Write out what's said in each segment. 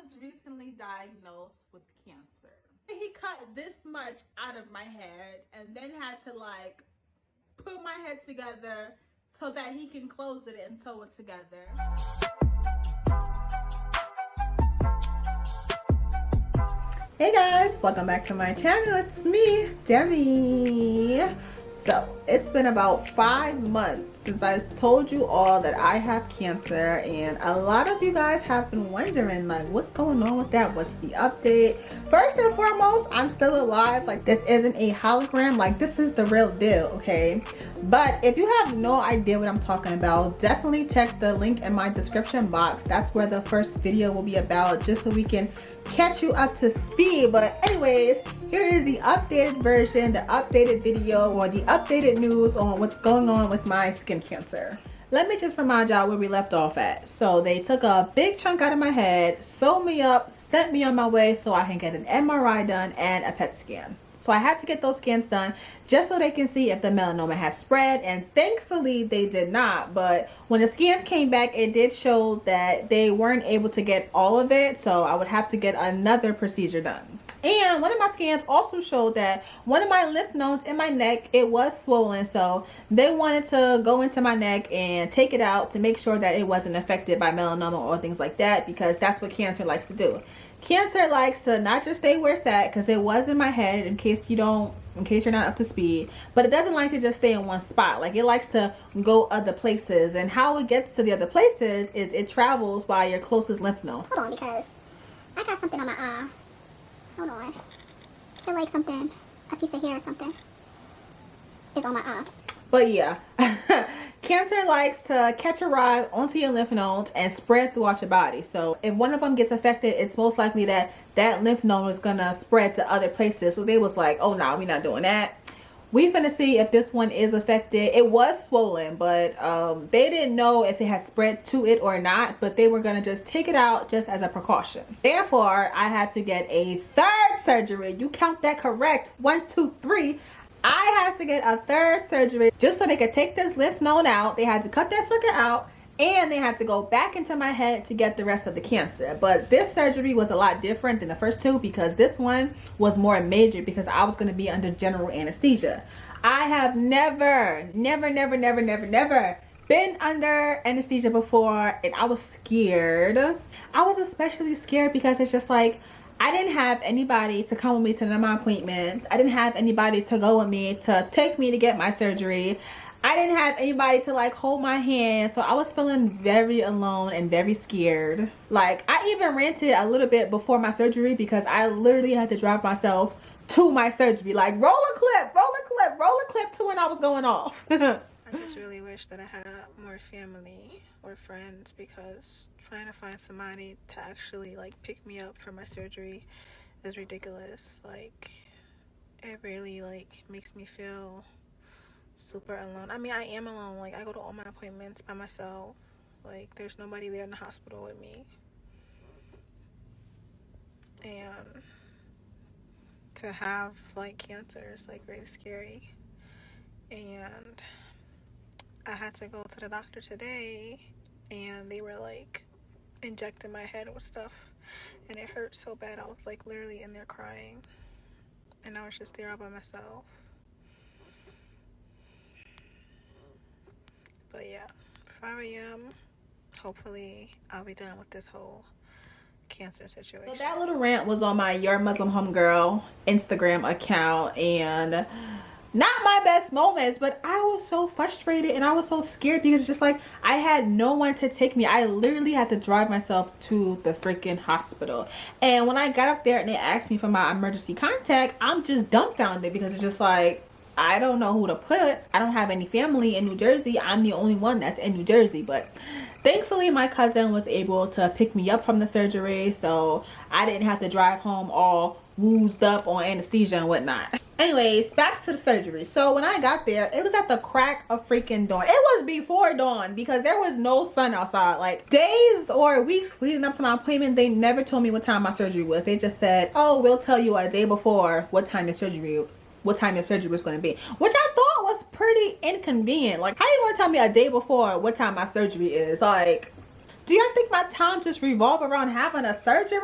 was recently diagnosed with cancer. He cut this much out of my head and then had to like put my head together so that he can close it and sew it together. Hey guys, welcome back to my channel. It's me, Demi. So it's been about 5 months since I told you all that I have cancer, and a lot of you guys have been wondering like what's going on with that, what's the update. First and foremost, I'm still alive. Like, this isn't a hologram, like this is the real deal, okay? But if you have no idea what I'm talking about, definitely check the link in my description box. That's where the first video will be about, just so we can catch you up to speed. But anyways, here is the updated version, the updated video, or the updated news on what's going on with my skin cancer. Let me just remind y'all where we left off at. So they took a big chunk out of my head, sewed me up, sent me on my way so I can get an MRI done and a PET scan. So I had to get those scans done just so they can see if the melanoma has spread, and thankfully they did not. But when the scans came back, it did show that they weren't able to get all of it, so I would have to get another procedure done. And one of my scans also showed that one of my lymph nodes in my neck, it was swollen, so they wanted to go into my neck and take it out to make sure that it wasn't affected by melanoma or things like that, because that's what cancer likes to do. Cancer likes to not just stay where it's at, because it was in my head, in case you're not up to speed, but it doesn't like to just stay in one spot. Like, it likes to go other places, and how it gets to the other places is it travels by your closest lymph node. Hold on, because I got something on my arm. Hold on. I feel like something, a piece of hair or something, is on my arm. But yeah, cancer likes to catch a ride onto your lymph nodes and spread throughout your body. So if one of them gets affected, it's most likely that that lymph node is gonna spread to other places. So they was like, oh no, we're not doing that. We finna see if this one is affected. It was swollen, but they didn't know if it had spread to it or not, but they were gonna just take it out just as a precaution. Therefore, I had to get a third surgery. You count that correct. 1, 2, 3. I had to get a third surgery just so they could take this lymph node out. They had to cut that sucker out, and they had to go back into my head to get the rest of the cancer. But this surgery was a lot different than the first two, because this one was more major, because I was going to be under general anesthesia. I have never been under anesthesia before, and I was scared. I was especially scared because it's just like, I didn't have anybody to come with me to my appointment. I didn't have anybody to go with me to take me to get my surgery. I didn't have anybody to like hold my hand. So I was feeling very alone and very scared. Like, I even ranted a little bit before my surgery, because I literally had to drive myself to my surgery. Like, roll a clip to when I was going off. I just really wish that I had more family or friends, because trying to find somebody to actually like pick me up for my surgery is ridiculous. Like, it really like makes me feel super alone. I mean, I am alone. Like, I go to all my appointments by myself. Like, there's nobody there in the hospital with me. And to have like cancer is like really scary. And I had to go to the doctor today, and they were like injecting my head with stuff, and it hurt so bad. I was like literally in there crying, and I was just there all by myself. But yeah, 5 a.m. hopefully I'll be done with this whole cancer situation. So that little rant was on my Your Muslim Homegirl Instagram account, and not my best moments, but I was so frustrated and I was so scared, because it's just like, I had no one to take me. I literally had to drive myself to the freaking hospital. And when I got up there and they asked me for my emergency contact, I'm just dumbfounded, because it's just like, I don't know who to put. I don't have any family in New Jersey. I'm the only one that's in New Jersey. But thankfully, my cousin was able to pick me up from the surgery, so I didn't have to drive home all woozed up on anesthesia and whatnot. Anyways, back to the surgery. So when I got there, it was at the crack of freaking dawn. It was before dawn, because there was no sun outside. Like, days or weeks leading up to my appointment, they never told me what time my surgery was. They just said, oh, we'll tell you a day before what time your surgery was going to be, which I thought was pretty inconvenient. Like, how you gonna tell me a day before what time my surgery is? Like, Do y'all think my time just revolve around having a surgery?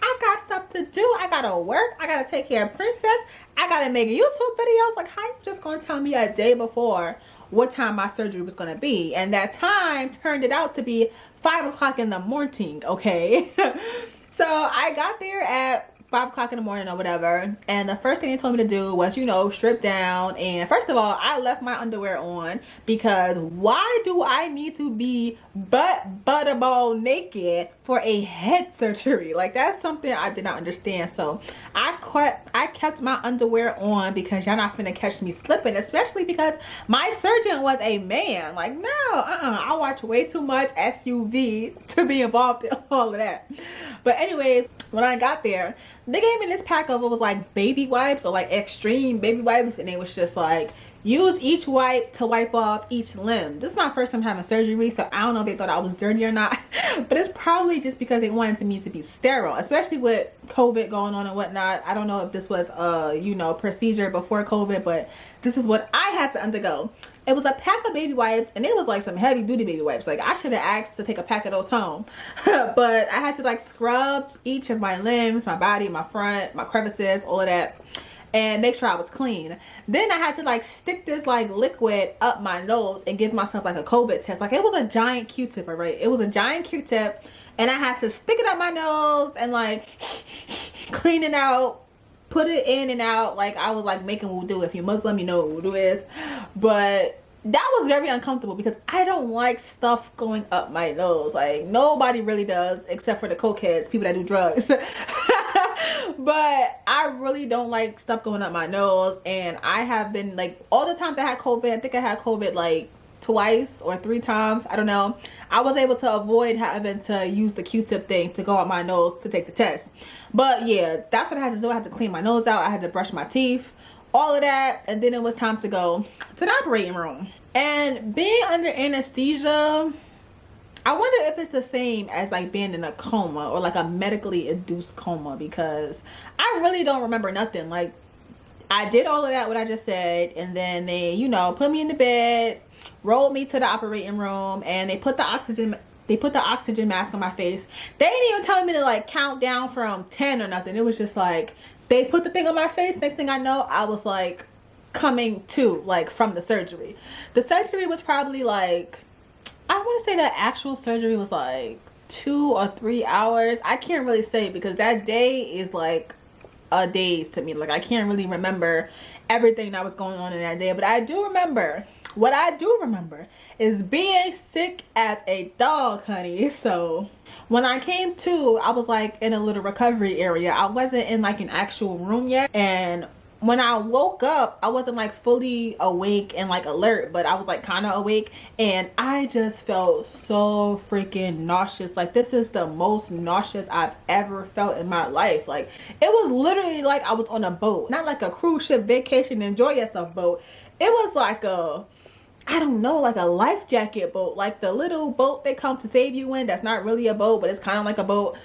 I got stuff to do. I gotta work. I gotta take care of Princess. I gotta make YouTube videos. Like, how you just gonna tell me a day before what time my surgery was gonna be? And that time turned it out to be 5 o'clock in the morning, okay? So I got there at 5 o'clock in the morning or whatever, and the first thing they told me to do was, you know, strip down. And first of all, I left my underwear on because why do I need to be butterball naked for a head surgery? Like, that's something I did not understand. So I kept my underwear on because y'all not finna catch me slipping, especially because my surgeon was a man. Like, no, I watch way too much SUV to be involved in all of that. But anyways, when I got there, they gave me this pack of, it was like baby wipes or like extreme baby wipes, and it was just like, use each wipe to wipe off each limb. This is my first time having surgery, so I don't know if they thought I was dirty or not, but it's probably just because they wanted me to be sterile, especially with COVID going on and whatnot. I don't know if this was you know, procedure before COVID, but this is what I had to undergo. It was a pack of baby wipes, and it was like some heavy duty baby wipes. Like, I should have asked to take a pack of those home. But I had to like scrub each of my limbs, my body, my front, my crevices, all of that, and make sure I was clean. Then I had to like stick this like liquid up my nose and give myself like a COVID test. Like, it was a giant Q-tip, right? It was a giant Q-tip, and I had to stick it up my nose and like clean it out, put it in and out. Like, I was like making wudu. If you're Muslim, you know what wudu is. But that was very uncomfortable because I don't like stuff going up my nose. Like, nobody really does except for the cokeheads, people that do drugs. But I really don't like stuff going up my nose. And I have been, like, all the times I had COVID, I think I had COVID like twice or 3 times, I don't know, I was able to avoid having to use the Q-tip thing to go up my nose to take the test. But yeah, that's what I had to do. I had to clean my nose out, I had to brush my teeth, all of that, and then it was time to go to the operating room. And being under anesthesia, I wonder if it's the same as like being in a coma or like a medically induced coma, because I really don't remember nothing. Like, I did all of that, what I just said, and then they, you know, put me in the bed, rolled me to the operating room, and they put the oxygen mask on my face. They didn't even tell me to like count down from 10 or nothing. It was just like, they put the thing on my face. Next thing I know, I was like coming to, like, from the surgery. The surgery was probably like, I want to say the actual surgery was like 2 or 3 hours. I can't really say because that day is like a daze to me. Like, I can't really remember everything that was going on in that day, but I do remember, what I do remember is being sick as a dog, honey. So when I came to, I was like in a little recovery area. I wasn't in like an actual room yet, and when I woke up, I wasn't like fully awake and like alert, but I was like kind of awake, and I just felt so freaking nauseous. Like, this is the most nauseous I've ever felt in my life. Like, it was literally like I was on a boat, not like a cruise ship vacation enjoy yourself boat. It was like a, I don't know, like a life jacket boat, like the little boat they come to save you in that's not really a boat, but it's kind of like a boat.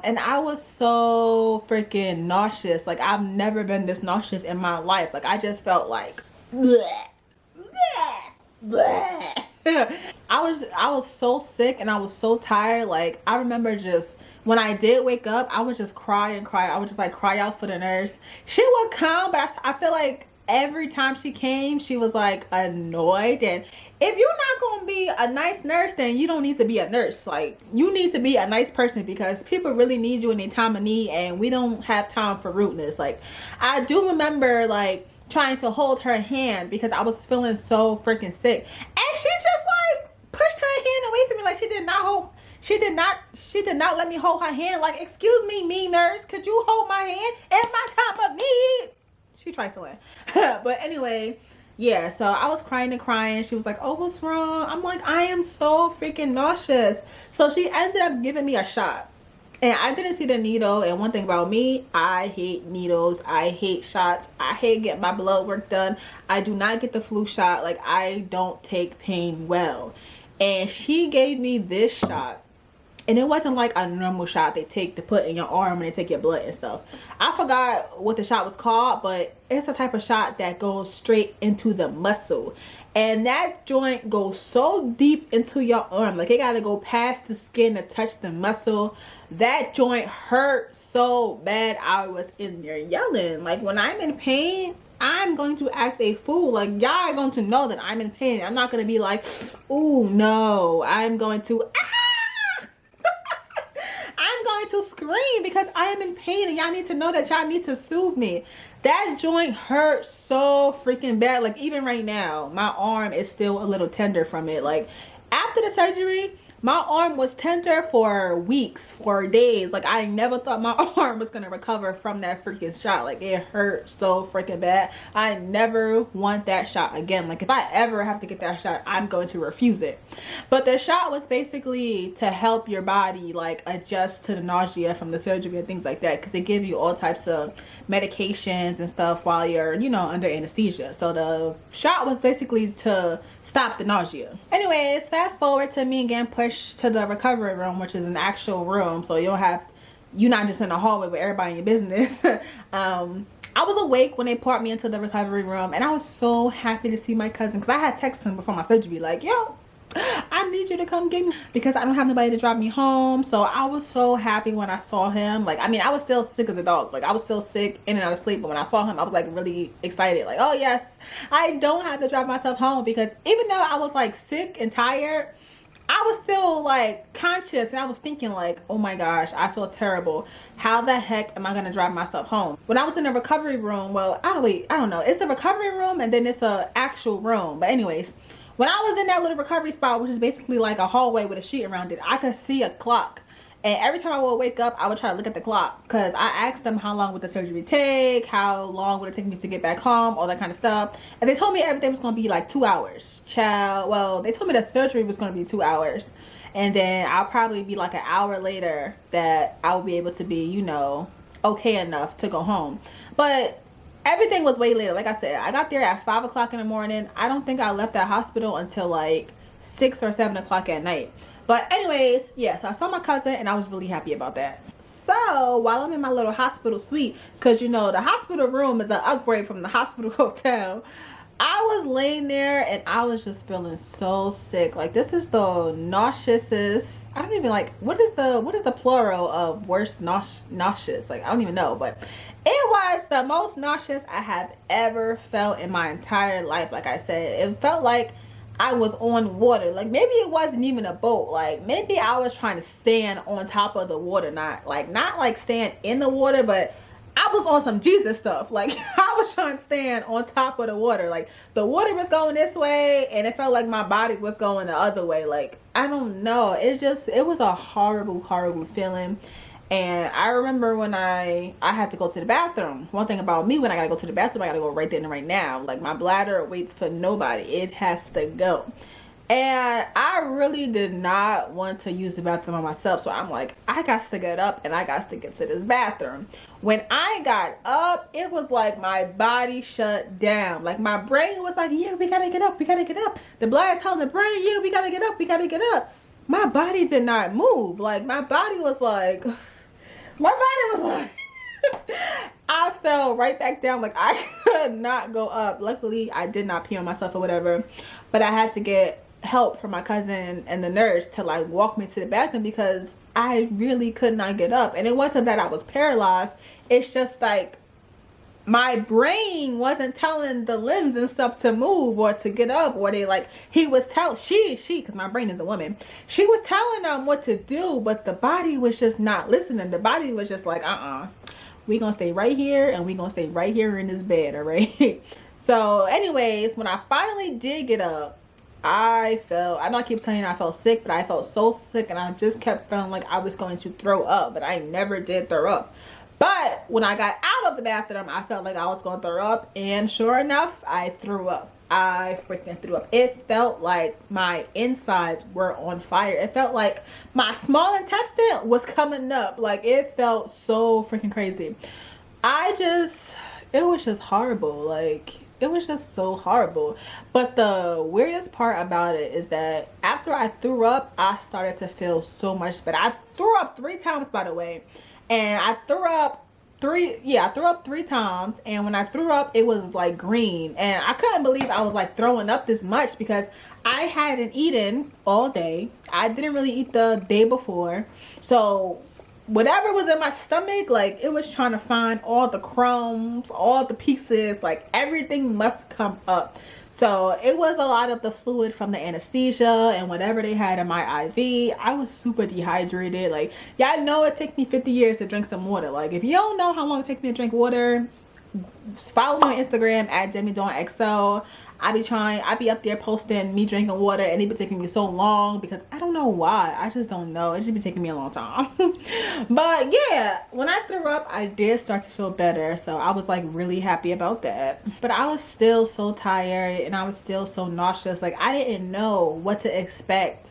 And I was so freaking nauseous. Like, I've never been this nauseous in my life. Like, I just felt like bleh, bleh, bleh. I was so sick and I was so tired. Like, I remember just when I did wake up, I would just cry and cry. I would just like cry out for the nurse. She would come, but I feel like every time she came, she was like annoyed. And if you're not gonna be a nice nurse, then you don't need to be a nurse. Like, you need to be a nice person, because people really need you in their time of need, and we don't have time for rudeness. Like, I do remember like trying to hold her hand because I was feeling so freaking sick, and she just like pushed her hand away from me. Like, she did not let me hold her hand. Like, excuse me, mean nurse, could you hold my hand in my time of need? She trifling. But anyway, yeah, so I was crying and crying. She was like, oh, what's wrong? I'm like, I am so freaking nauseous. So she ended up giving me a shot, and I didn't see the needle. And one thing about me, I hate needles, I hate shots, I hate getting my blood work done. I do not get the flu shot. Like, I don't take pain well. And she gave me this shot, And it wasn't like a normal shot they take to put in your arm when they take your blood and stuff. I forgot what the shot was called, but it's a type of shot that goes straight into the muscle. And that joint goes so deep into your arm. Like, it got to go past the skin to touch the muscle. That joint hurt so bad. I was in there yelling. Like, when I'm in pain, I'm going to act a fool. Like, y'all are going to know that I'm in pain. I'm not going to be like, oh no. I'm going to... I'm going to scream because I am in pain, and y'all need to know that y'all need to soothe me. That joint hurt so freaking bad. Like, even right now, my arm is still a little tender from it. Like, after the surgery, my arm was tender for weeks, for days. Like, I never thought my arm was gonna recover from that freaking shot. Like, it hurt so freaking bad. I never want that shot again. Like, if I ever have to get that shot, I'm going to refuse it. But the shot was basically to help your body, like, adjust to the nausea from the surgery and things like that, because they give you all types of medications and stuff while you're, you know, under anesthesia. So the shot was basically to stop the nausea. Anyways, fast forward to me getting pushed to the recovery room, which is an actual room, so you're not just in the hallway with everybody in your business. I was awake when they brought me into the recovery room, and I was so happy to see my cousin, because I had texted him before my surgery like, yo, I need you to come get me because I don't have nobody to drop me home. So I was so happy when I saw him. Like, I mean, I was still sick as a dog. Like, I was still sick, in and out of sleep, but when I saw him, I was like really excited. Like, oh yes, I don't have to drop myself home, because even though I was like sick and tired, I was still like conscious, and I was thinking like, oh my gosh, I feel terrible. How the heck am I gonna drive myself home? When I was in the recovery room, well, I don't know. It's the recovery room, and then it's a actual room. But anyways, when I was in that little recovery spot, which is basically like a hallway with a sheet around it, I could see a clock. And every time I would wake up, I would try to look at the clock, because I asked them how long would the surgery take, how long would it take me to get back home, all that kind of stuff. And they told me everything was going to be like 2 hours. Child, well, they told me the surgery was going to be 2 hours. And then I'll probably be like an hour later that I will be able to be, you know, okay enough to go home. But everything was way later. Like I said, I got there at 5 o'clock in the morning. I don't think I left that hospital until like 6 or 7 o'clock at night. But anyways, yeah, so I saw my cousin, and I was really happy about that. So while I'm in my little hospital suite, because you know the hospital room is an upgrade from the hospital hotel, I was laying there and I was just feeling so sick. Like, this is the nauseousest, I don't even like, what is the plural of worst nauseous? Like, I don't even know, but it was the most nauseous I have ever felt in my entire life. Like I said, it felt like I was on water. Like, maybe it wasn't even a boat. Like, maybe I was trying to stand on top of the water, not like stand in the water, but I was on some Jesus stuff. Like, I was trying to stand on top of the water. Like, the water was going this way, and it felt like my body was going the other way. Like, I don't know. It was a horrible, horrible feeling. And I remember when I had to go to the bathroom. One thing about me, when I gotta go to the bathroom, I gotta go right then and right now. Like, my bladder waits for nobody. It has to go. And I really did not want to use the bathroom on myself. So I'm like, I got to get up and I got to get to this bathroom. When I got up, it was like my body shut down. Like, my brain was like, yeah, we gotta get up. We gotta get up. The bladder telling the brain, yeah, we gotta get up. We gotta get up. My body did not move. Like, my body was like... I fell right back down. Like, I could not go up. Luckily, I did not pee on myself or whatever, but I had to get help from my cousin and the nurse to like walk me to the bathroom, because I really could not get up. And it wasn't that I was paralyzed. It's just like my brain wasn't telling the limbs and stuff to move or to get up, or they like, he was telling, she, because my brain is a woman, she was telling them what to do, but the body was just not listening. The body was just like, we gonna stay right here, and we gonna stay right here in this bed, all right? So anyways, when I finally did get up, I know I keep telling you I felt sick, but I felt so sick, and I just kept feeling like I was going to throw up, but I never did throw up. But when I got out of the bathroom, I felt like I was going to throw up. And sure enough, I threw up. I freaking threw up. It felt like my insides were on fire. It felt like my small intestine was coming up. Like, it felt so freaking crazy. It was just horrible. Like, it was just so horrible. But the weirdest part about it is that after I threw up, I started to feel so much better. I threw up 3 times, by the way, and I threw up 3 times, and when I threw up, it was like green, and I couldn't believe I was like throwing up this much because I hadn't eaten all day. I didn't really eat the day before, so whatever was in my stomach, like, it was trying to find all the crumbs, all the pieces, like everything must come up. So it was a lot of the fluid from the anesthesia and whatever they had in my IV. I was super dehydrated. Like, y'all know it takes me 50 years to drink some water. Like, if you don't know how long it takes me to drink water, follow me on Instagram at DemiDawnXO. I be up there posting me drinking water, and it be taking me so long because I don't know why. I just don't know. It just be taking me a long time. But yeah, when I threw up, I did start to feel better, so I was like really happy about that. But I was still so tired, and I was still so nauseous. Like, I didn't know what to expect,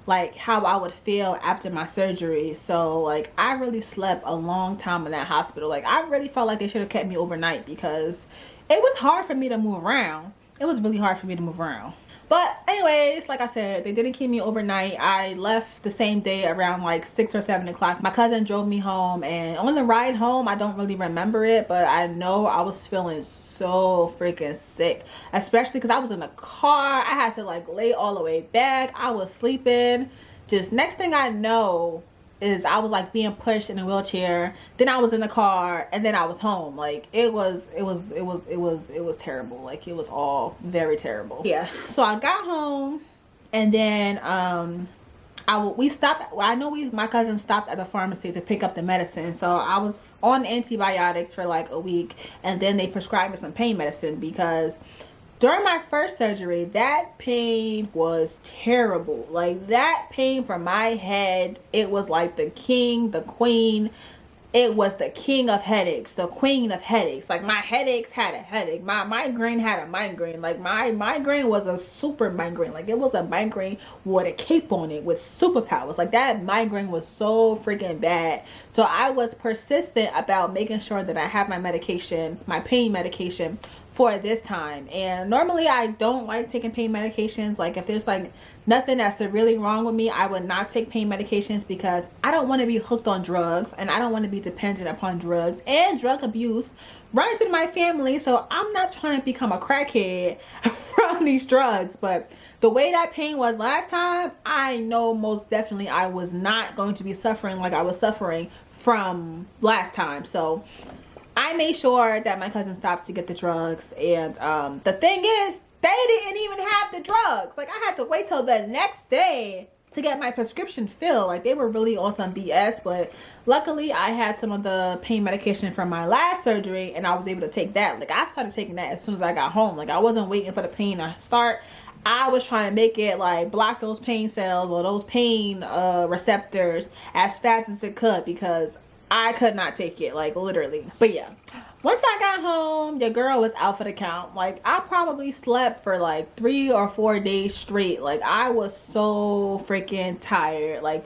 like how I would feel after my surgery. So like, I really slept a long time in that hospital. Like, I really felt like they should have kept me overnight because it was hard for me to move around. It was really hard for me to move around. But anyways, like I said, they didn't keep me overnight. I left the same day around like 6 or 7 o'clock. My cousin drove me home, and on the ride home, I don't really remember it, but I know I was feeling so freaking sick, especially because I was in the car. I had to like lay all the way back. I was sleeping. Just next thing I know is I was like being pushed in a wheelchair, then I was in the car, and then I was home. Like, it was terrible. Like, it was all very terrible. Yeah, so I got home, and then my cousin stopped at the pharmacy to pick up the medicine. So I was on antibiotics for like a week, and then they prescribed me some pain medicine because during my first surgery, that pain was terrible. Like, that pain from my head, it was like the king, the queen. It was the king of headaches, the queen of headaches. Like, my headaches had a headache. My migraine had a migraine. Like, my migraine was a super migraine. Like, it was a migraine with a cape on it with superpowers. Like, that migraine was so freaking bad. So I was persistent about making sure that I have my medication, my pain medication, for this time. And normally I don't like taking pain medications. Like, if there's like nothing that's really wrong with me, I would not take pain medications because I don't want to be hooked on drugs, and I don't want to be dependent upon drugs and drug abuse runs in my family. So I'm not trying to become a crackhead from these drugs. But the way that pain was last time, I know most definitely I was not going to be suffering like I was suffering from last time. So I made sure that my cousin stopped to get the drugs. And the thing is, they didn't even have the drugs. Like, I had to wait till the next day to get my prescription filled. Like, they were really on some BS. But luckily, I had some of the pain medication from my last surgery, and I was able to take that. Like, I started taking that as soon as I got home. Like, I wasn't waiting for the pain to start. I was trying to make it like block those pain cells or those pain receptors as fast as it could, because I could not take it, like, literally. But yeah, once I got home, your girl was out for the count. Like, I probably slept for like 3 or 4 days straight. Like, I was so freaking tired. Like,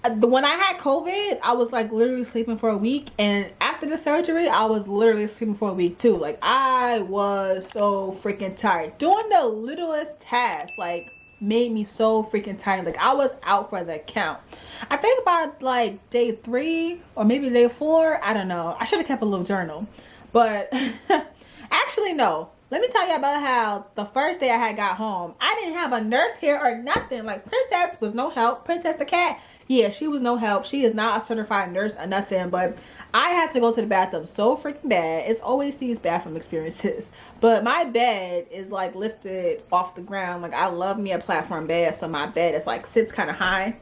when I had COVID, I was like literally sleeping for a week, and after the surgery, I was literally sleeping for a week too. Like, I was so freaking tired. Doing the littlest tasks, like, made me so freaking tired. Like, I was out for the count. I think about like day 3 or maybe day 4, I don't know. I should have kept a little journal, but actually no, let me tell you about how the first day I had got home, I didn't have a nurse here or nothing. Like, Princess was no help. Princess the cat, yeah, she was no help. She is not a certified nurse or nothing. But I had to go to the bathroom so freaking bad. It's always these bathroom experiences. But my bed is like lifted off the ground. Like, I love me a platform bed, so my bed is like sits kind of high.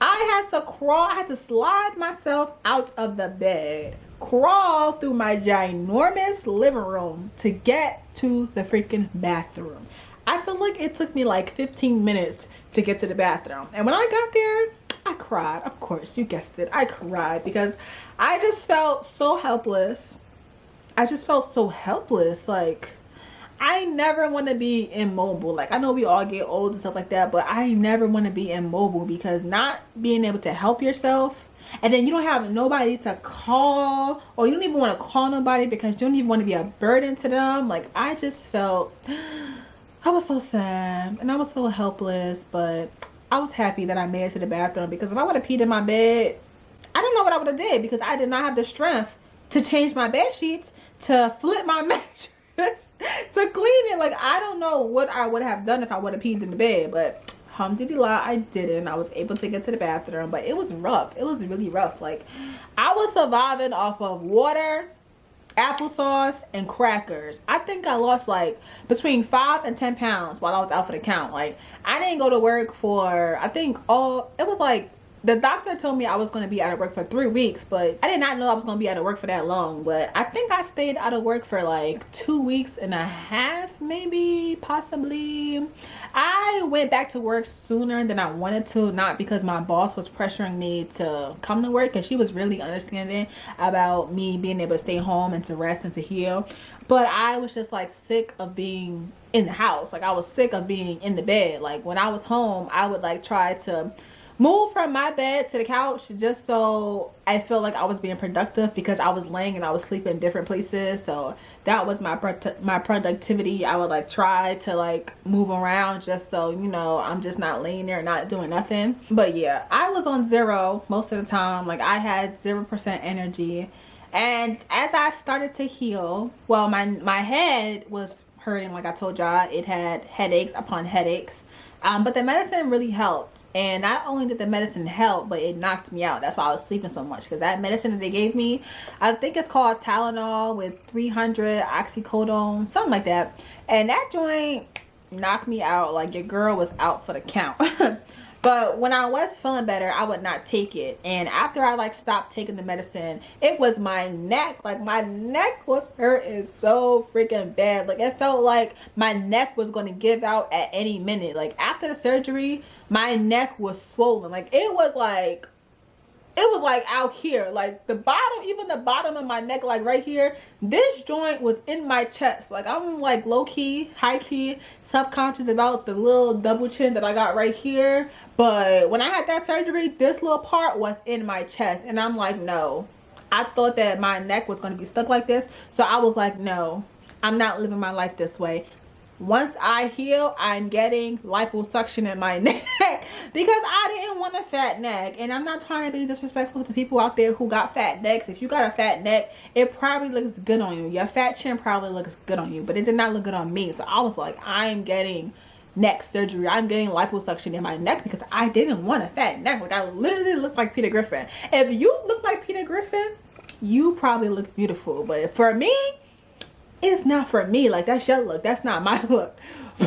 I had to crawl. I had to slide myself out of the bed, crawl through my ginormous living room to get to the freaking bathroom. I feel like it took me like 15 minutes to get to the bathroom. And when I got there, I cried. Of course, you guessed it. I cried because I just felt so helpless. I just felt so helpless. Like, I never want to be immobile. Like, I know we all get old and stuff like that, but I never want to be immobile, because not being able to help yourself, and then you don't have nobody to call, or you don't even want to call nobody because you don't even want to be a burden to them. Like, I just felt, I was so sad and I was so helpless, but I was happy that I made it to the bathroom, because if I would have peed in my bed, I don't know what I would have did, because I did not have the strength to change my bed sheets, to flip my mattress, to clean it. Like, I don't know what I would have done if I would have peed in the bed, but alhamdulillah, I didn't. I was able to get to the bathroom, but it was rough. It was really rough. Like, I was surviving off of water, applesauce, and crackers. I think I lost like between 5 and 10 pounds while I was out for the count. Like, I didn't go to work for, I think, it was like, the doctor told me I was going to be out of work for 3 weeks, but I did not know I was going to be out of work for that long. But I think I stayed out of work for like 2 weeks and a half, maybe, possibly. I went back to work sooner than I wanted to, not because my boss was pressuring me to come to work, and she was really understanding about me being able to stay home and to rest and to heal. But I was just like sick of being in the house. Like, I was sick of being in the bed. Like, when I was home, I would like try to move from my bed to the couch just so I felt like I was being productive, because I was laying and I was sleeping in different places. So that was my productivity. I would like try to like move around just so, you know, I'm just not laying there not doing nothing. But yeah, I was on 0 most of the time. Like, I had 0% energy. And as I started to heal, well, my head was hurting. Like I told y'all, it had headaches upon headaches. But the medicine really helped. And not only did the medicine help, but it knocked me out. That's why I was sleeping so much. Because that medicine that they gave me, I think it's called Tylenol with 300 oxycodone, something like that. And that joint knocked me out. Like, your girl was out for the count. But when I was feeling better, I would not take it. And after I like stopped taking the medicine, it was my neck. Like, my neck was hurting so freaking bad. Like, it felt like my neck was going to give out at any minute. Like, after the surgery, my neck was swollen. Like, it was like out here, like the bottom, even the bottom of my neck, like right here, this joint was in my chest. Like, I'm like low-key, high-key subconscious about the little double chin that I got right here. But when I had that surgery, this little part was in my chest. And I'm like, no, I thought that my neck was going to be stuck like this. So I was like, no, I'm not living my life this way. Once I heal, I'm getting liposuction in my neck, because I didn't want a fat neck. And I'm not trying to be disrespectful to people out there who got fat necks. If you got a fat neck, it probably looks good on you. Your fat chin probably looks good on you, but it did not look good on me. So I was like, I'm getting neck surgery. I'm getting liposuction in my neck because I didn't want a fat neck. Like, I literally look like Peter Griffin. If you look like Peter Griffin, you probably look beautiful. But for me, it's not for me. Like, that's your look, that's not my look.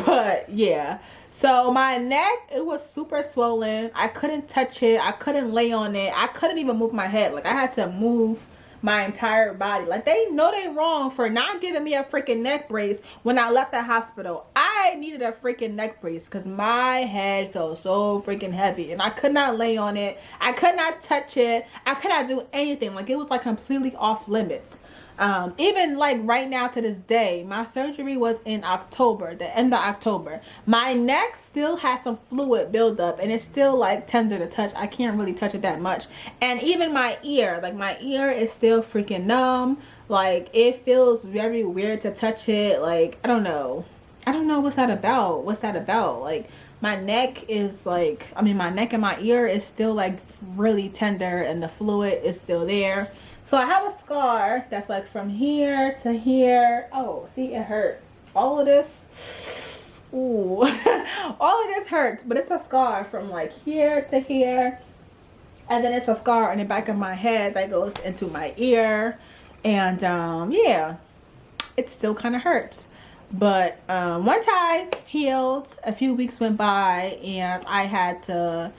But yeah, so my neck, it was super swollen. I couldn't touch it, I couldn't lay on it, I couldn't even move my head. Like, I had to move my entire body. Like, they know they wrong for not giving me a freaking neck brace when I left the hospital. I needed a freaking neck brace because my head felt so freaking heavy and I could not lay on it, I could not touch it, I could not do anything. Like, it was like completely off limits. Even like right now to this day, my surgery was in October, the end of October. My neck still has some fluid buildup and it's still like tender to touch. I can't really touch it that much. And even my ear, like my ear is still freaking numb. Like, it feels very weird to touch it. Like, I don't know what's that about. Like, my neck is like, I mean, my neck and my ear is still like really tender and the fluid is still there. So I have a scar that's like from here to here. Oh, see, it hurt. All of this, ooh, all of this hurts, but it's a scar from like here to here. And then it's a scar on the back of my head that goes into my ear. And yeah, it still kind of hurts. But once I healed, a few weeks went by and I had to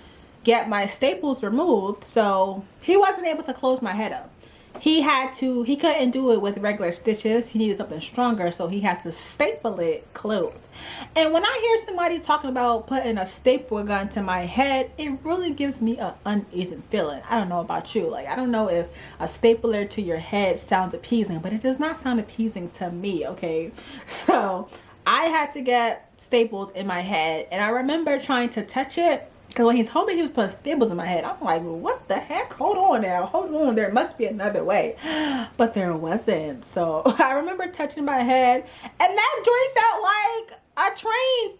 get my staples removed. So he wasn't able to close my head up. He couldn't do it with regular stitches. He needed something stronger, so he had to staple it closed. And when I hear somebody talking about putting a staple gun to my head, it really gives me an uneasy feeling. I don't know about you. Like, I don't know if a stapler to your head sounds appeasing, but it does not sound appeasing to me, okay? So I had to get staples in my head, and I remember trying to touch it because when he told me he was putting staples in my head, I'm like, what the heck? Hold on now, hold on, there must be another way. But there wasn't. So I remember touching my head, and that joint felt like a train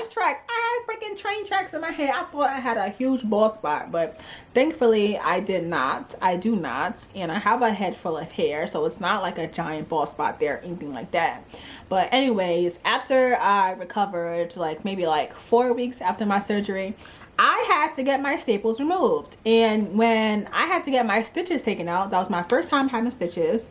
tracks. I had freaking train tracks in my head. I thought I had a huge bald spot, but thankfully I did not. I do not, and I have a head full of hair, so it's not like a giant bald spot there or anything like that. But anyways, after I recovered, like maybe like 4 weeks after my surgery, I had to get my staples removed. And when I had to get my stitches taken out, that was my first time having stitches.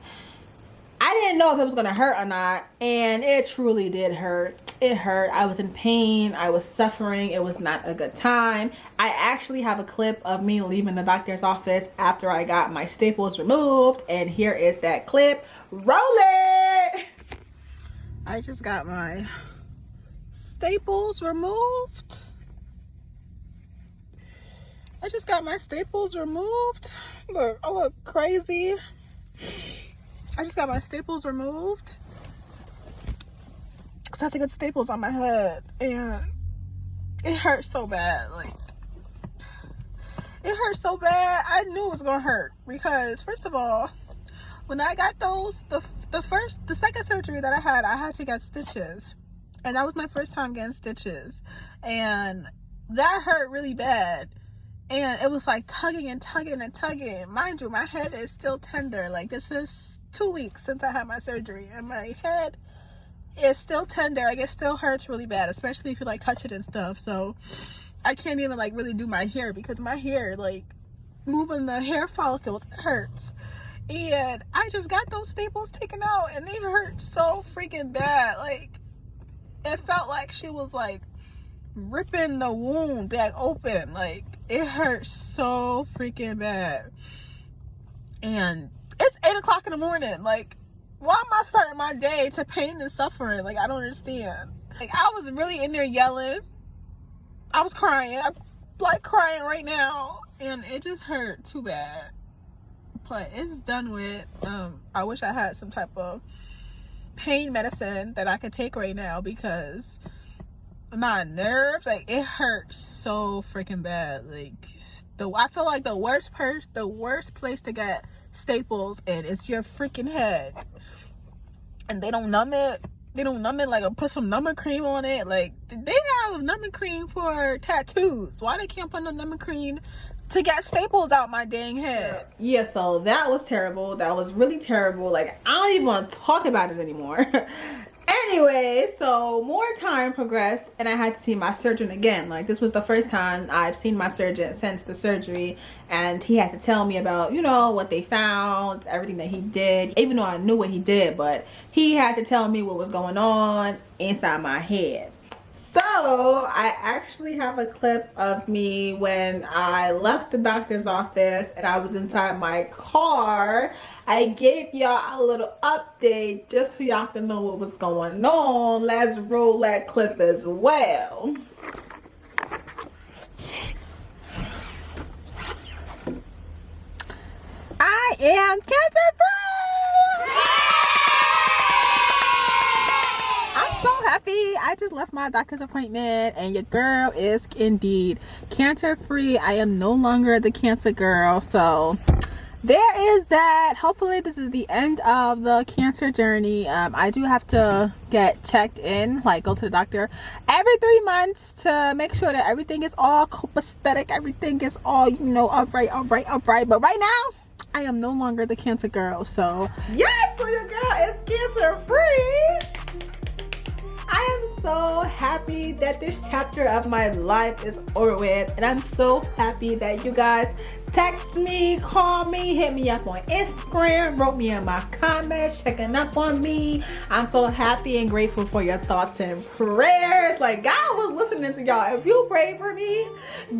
I didn't know if it was gonna hurt or not, and it truly did hurt. It hurt. I was in pain. I was suffering. It was not a good time. I actually have a clip of me leaving the doctor's office after I got my staples removed, and here is that clip. Roll it! I just got my staples removed. Look, I look crazy. I just got my staples removed because I had to get staples on my head, and it hurt so bad. Like, it hurt so bad. I knew it was gonna hurt because, first of all, when I got those, the second surgery that I had to get stitches, and that was my first time getting stitches, and that hurt really bad. And it was like tugging and tugging and tugging. Mind you, my head is still tender. Like, this is 2 weeks since I had my surgery, and my head is still tender. Like, it still hurts really bad, especially if you like touch it and stuff. So I can't even like really do my hair because my hair, like, moving the hair follicles hurts. And I just got those staples taken out, and they hurt so freaking bad. Like, it felt like she was like ripping the wound back open. Like, it hurt so freaking bad. And it's 8 o'clock in the morning. Like, why am I starting my day to pain and suffering? Like, I don't understand. Like, I was really in there yelling. I was crying. I'm like crying right now, and it just hurt too bad. But it's done with. I wish I had some type of pain medicine that I could take right now because my nerves, like, it hurts so freaking bad. Like, I feel like the worst place to get staples in is your freaking head. And they don't numb it. They don't numb it, like, or put some numbing cream on it. Like, they have numbing cream for tattoos. Why they can't put no numbing cream to get staples out my dang head? Yeah, so that was terrible. That was really terrible. Like, I don't even want to talk about it anymore. Anyway, so more time progressed, and I had to see my surgeon again. Like, this was the first time I've seen my surgeon since the surgery, and he had to tell me about, you know, what they found, everything that he did, even though I knew what he did, but he had to tell me what was going on inside my head. So I actually have a clip of me when I left the doctor's office and I was inside my car. I gave y'all a little update just so y'all can know what was going on. Let's roll that clip as well. I am cancer free! I'm so happy. I just left my doctor's appointment and your girl is indeed cancer free. I am no longer the cancer girl. So there is that. Hopefully this is the end of the cancer journey. I do have to get checked in, like go to the doctor every 3 months to make sure that everything is all copacetic, everything is all, you know, all right. But right now I am no longer the cancer girl. So yes, so your girl is cancer free. I am so happy that this chapter of my life is over with, and I'm so happy that you guys text me, call me, hit me up on Instagram, wrote me in my comments, checking up on me. I'm so happy and grateful for your thoughts and prayers. Like, God was listening to y'all. If you pray for me,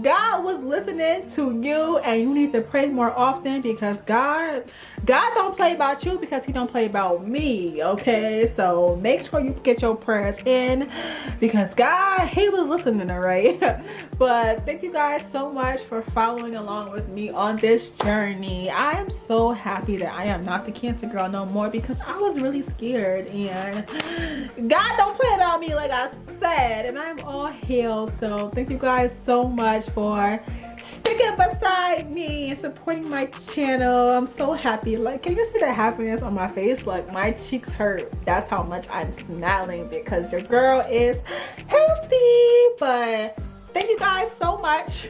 God was listening to you, and you need to pray more often because God don't play about you because he don't play about me, okay? So make sure you get your prayers in because God, he was listening, all right? But thank you guys so much for following along with me me on this journey. I am so happy that I am not the cancer girl no more, because I was really scared, and God don't play about me, like I said, and I'm all healed. So thank you guys so much for sticking beside me and supporting my channel. I'm so happy. Like, can you see the happiness on my face? Like, my cheeks hurt. That's how much I'm smiling, because your girl is healthy. But thank you guys so much,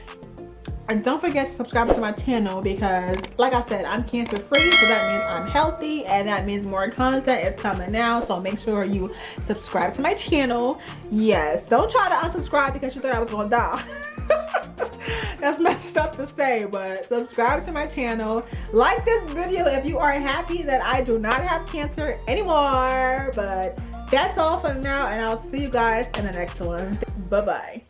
and don't forget to subscribe to my channel, because like I said, I'm cancer free, so that means I'm healthy, and that means more content is coming out. So make sure you subscribe to my channel. Yes, don't try to unsubscribe because you thought I was gonna die. That's messed up to say, but subscribe to my channel. Like this video if you are happy that I do not have cancer anymore. But that's all for now, and I'll see you guys in the next one. Bye bye.